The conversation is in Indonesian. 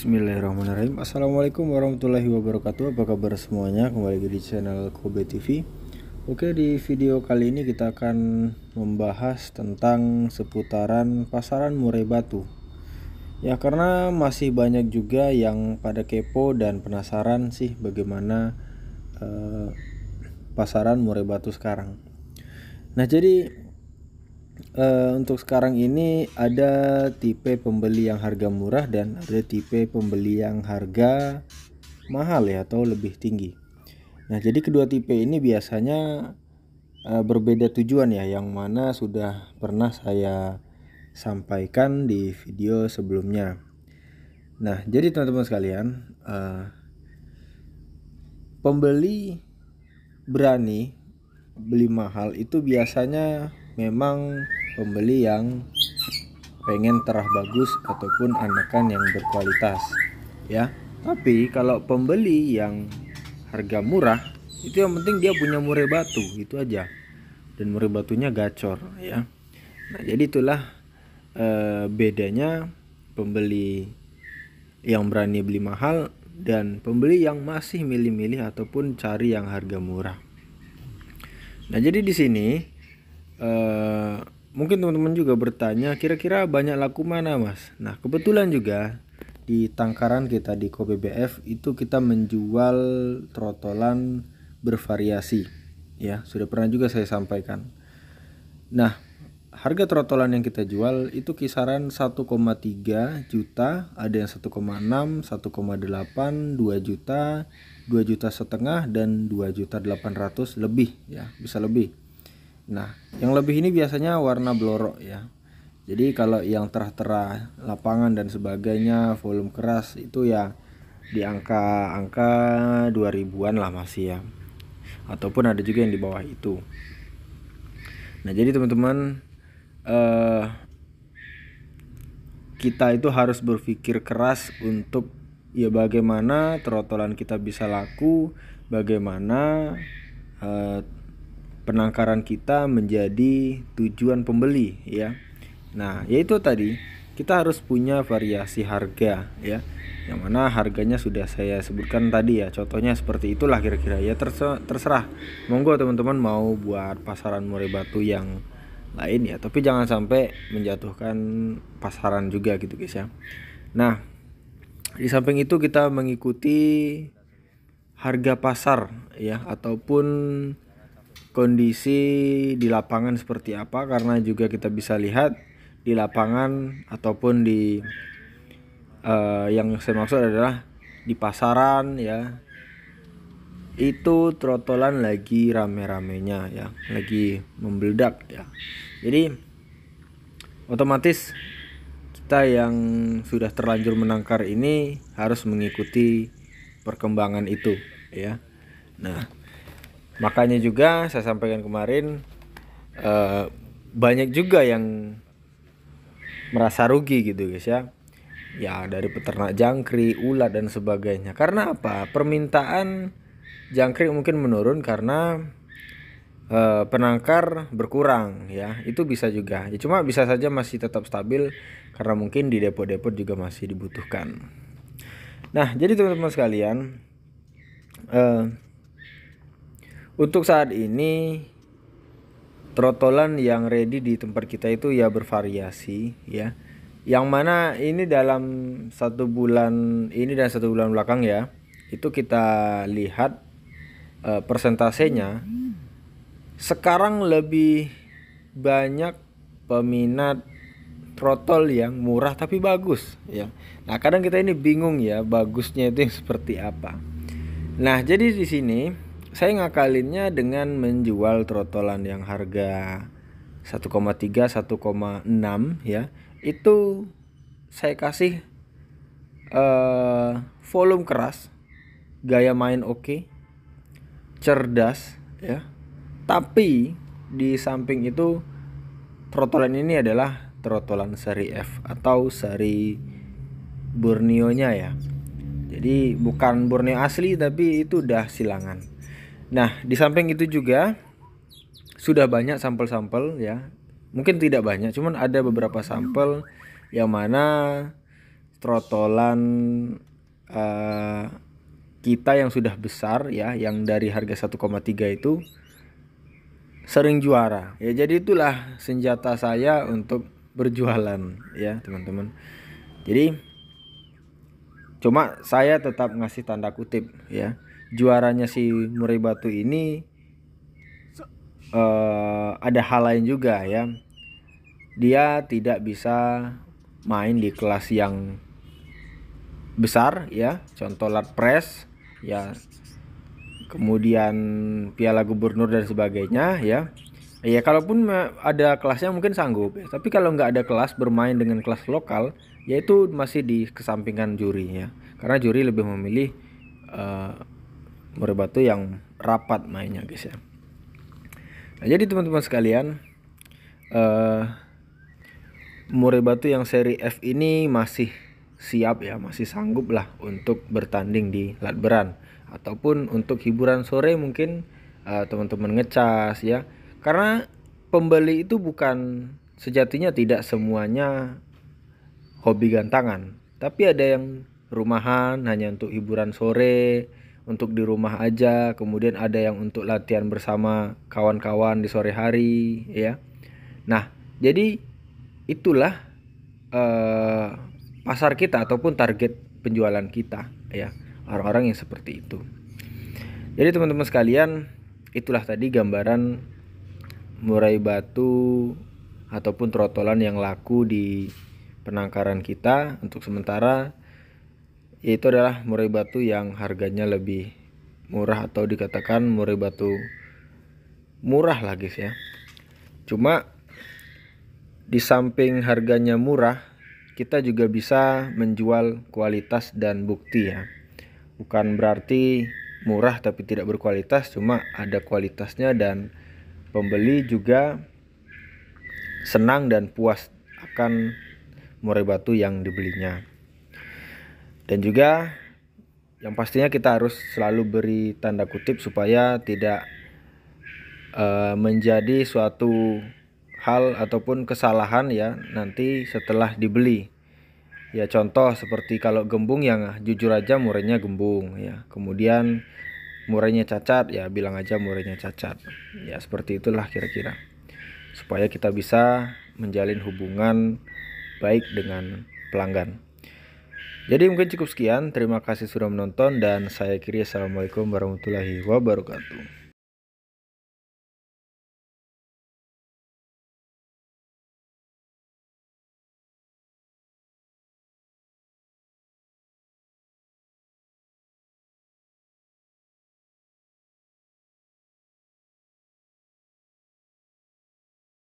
Bismillahirrahmanirrahim. Assalamualaikum warahmatullahi wabarakatuh. Apa kabar semuanya? Kembali lagi di channel Kobe TV. Oke, di video kali ini kita akan membahas tentang seputaran pasaran murai batu. Ya, karena masih banyak juga yang pada kepo dan penasaran sih bagaimana pasaran murai batu sekarang. Nah, jadi untuk sekarang ini ada tipe pembeli yang harga murah dan ada tipe pembeli yang harga mahal ya, atau lebih tinggi. Nah, jadi kedua tipe ini biasanya berbeda tujuan ya, yang mana sudah pernah saya sampaikan di video sebelumnya. Nah, jadi teman-teman sekalian, pembeli berani beli mahal itu biasanya memang pembeli yang pengen terah bagus ataupun anakan yang berkualitas ya. Tapi kalau pembeli yang harga murah, itu yang penting dia punya murai batu, itu aja, dan murai batunya gacor ya. Nah, jadi itulah bedanya pembeli yang berani beli mahal dan pembeli yang masih milih-milih ataupun cari yang harga murah. Nah, jadi di sini mungkin teman-teman juga bertanya, kira-kira banyak laku mana, Mas? Nah, kebetulan juga di tangkaran kita di Kobe BF itu kita menjual trotolan bervariasi ya, sudah pernah juga saya sampaikan. Nah, harga trotolan yang kita jual itu kisaran 1,3 juta, ada yang 1,6, 1,8, 2 juta, 2 juta setengah, dan 2.800.000 lebih ya, bisa lebih. Nah, yang lebih ini biasanya warna blorok ya. Jadi kalau yang terah-terah, lapangan dan sebagainya, volume keras itu ya di angka 2000-an lah masih ya. Ataupun ada juga yang di bawah itu. Nah, jadi teman-teman, kita itu harus berpikir keras untuk ya bagaimana trotolan kita bisa laku, bagaimana penangkaran kita menjadi tujuan pembeli ya. Nah, yaitu tadi kita harus punya variasi harga ya, yang mana harganya sudah saya sebutkan tadi ya. Contohnya seperti itulah kira-kira ya, terserah monggo teman-teman mau buat pasaran murai batu yang lain ya, tapi jangan sampai menjatuhkan pasaran juga gitu guys ya. Nah, di samping itu kita mengikuti harga pasar ya, ataupun kondisi di lapangan seperti apa, karena juga kita bisa lihat di lapangan ataupun di yang saya maksud adalah di pasaran ya, itu trotolan lagi rame-ramenya ya, lagi membeledak ya. Jadi otomatis kita yang sudah terlanjur menangkar ini harus mengikuti perkembangan itu ya. Nah, makanya juga saya sampaikan kemarin, banyak juga yang merasa rugi gitu guys ya. Ya, dari peternak jangkrik, ulat dan sebagainya. Karena apa? Permintaan jangkrik mungkin menurun karena penangkar berkurang ya, itu bisa juga ya, cuma bisa saja masih tetap stabil karena mungkin di depot-depot juga masih dibutuhkan. Nah, jadi teman-teman sekalian, untuk saat ini trotolan yang ready di tempat kita itu ya bervariasi ya, yang mana ini dalam 1 bulan ini dan 1 bulan belakang ya, itu kita lihat persentasenya sekarang lebih banyak peminat trotol yang murah tapi bagus ya. Nah, kadang kita ini bingung ya, bagusnya itu yang seperti apa. Nah, jadi di sini saya ngakalinnya dengan menjual trotolan yang harga 1,3, 1,6 ya. Itu saya kasih volume keras, gaya main oke, cerdas ya. Tapi di samping itu trotolan ini adalah trotolan seri F atau seri Borneo-nya ya. Jadi bukan Borneo asli, tapi itu udah silangan. Nah, di samping itu juga sudah banyak sampel-sampel ya. Mungkin tidak banyak, cuman ada beberapa sampel yang mana trotolan kita yang sudah besar ya, yang dari harga 1,3 itu sering juara ya. Jadi itulah senjata saya untuk berjualan ya teman-teman. Jadi cuma saya tetap ngasih tanda kutip ya, juaranya si murai batu ini ada hal lain juga ya. Dia tidak bisa main di kelas yang besar ya, contoh lat press ya, kemudian piala gubernur dan sebagainya ya. Ya kalaupun ada kelasnya mungkin sanggup ya. Tapi kalau nggak ada kelas, bermain dengan kelas lokal, yaitu masih di kesampingan juri ya, karena juri lebih memilih murai batu yang rapat mainnya guys ya. Nah, jadi teman-teman sekalian, murai batu yang seri F ini masih siap ya, masih sanggup lah untuk bertanding di Latberan ataupun untuk hiburan sore mungkin teman-teman ngecas ya. Karena pembeli itu bukan, sejatinya tidak semuanya hobi gantangan, tapi ada yang rumahan hanya untuk hiburan sore, untuk di rumah aja, kemudian ada yang untuk latihan bersama kawan-kawan di sore hari ya. Nah, jadi itulah pasar kita ataupun target penjualan kita ya, orang-orang yang seperti itu. Jadi teman-teman sekalian, itulah tadi gambaran murai batu ataupun trotolan yang laku di penangkaran kita untuk sementara, yaitu adalah murai batu yang harganya lebih murah atau dikatakan murai batu murah lah guys ya. Cuma di samping harganya murah, kita juga bisa menjual kualitas dan bukti ya. Bukan berarti murah tapi tidak berkualitas, cuma ada kualitasnya dan pembeli juga senang dan puas akan murai batu yang dibelinya. Dan juga yang pastinya kita harus selalu beri tanda kutip supaya tidak menjadi suatu hal ataupun kesalahan ya nanti setelah dibeli. Ya contoh seperti kalau gembung, yang jujur aja murainya gembung ya. Kemudian murainya cacat ya bilang aja murainya cacat. Ya seperti itulah kira-kira. Supaya kita bisa menjalin hubungan baik dengan pelanggan. Jadi mungkin cukup sekian. Terima kasih sudah menonton dan saya akhiri. Assalamualaikum warahmatullahi wabarakatuh.